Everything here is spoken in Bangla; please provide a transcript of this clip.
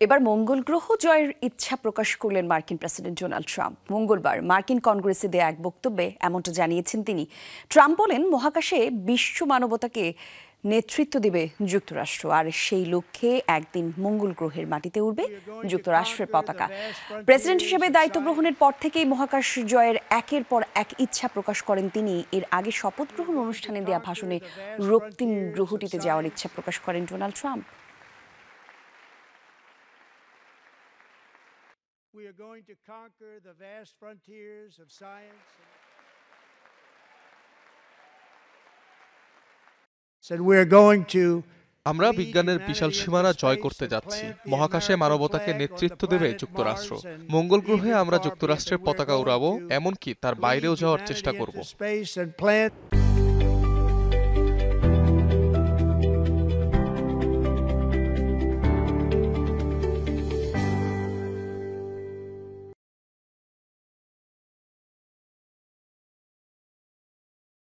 এবার মঙ্গল গ্রহ জয়ের ইচ্ছা প্রকাশ করলেন মার্কিন প্রেসিডেন্ট ডোনাল্ড ট্রাম্প। মঙ্গলবার মার্কিন কংগ্রেসে দেয়া এক বক্তব্যে এমনটা জানিয়েছেন তিনি। ট্রাম্প বলেন, মহাকাশে বিশ্ব মানবতাকে নেতৃত্ব দেবে যুক্তরাষ্ট্র, আর সেই লক্ষ্যে একদিন মঙ্গল গ্রহের মাটিতে উঠবে যুক্তরাষ্ট্রের পতাকা। প্রেসিডেন্ট হিসেবে দায়িত্ব গ্রহণের পর থেকেই মহাকাশ জয়ের একের পর এক ইচ্ছা প্রকাশ করেন তিনি। এর আগে শপথ গ্রহণ অনুষ্ঠানে দেয়া ভাষণে রক্তিম গ্রহটিতে যাওয়ার ইচ্ছা প্রকাশ করেন Donald Trump. We are going to conquer the vast frontiers of science. Said we are going to আমরা বিজ্ঞানের বিশাল সীমানা জয় করতে যাচ্ছি। মহাকাশে মানবতাকে নেতৃত্ব দেবে যুক্তরাষ্ট্র। মঙ্গল গ্রহে আমরা যুক্তরাষ্ট্রের পতাকা উড়াবো, এমনকি তার বাইরেও যাওয়ার চেষ্টা করব।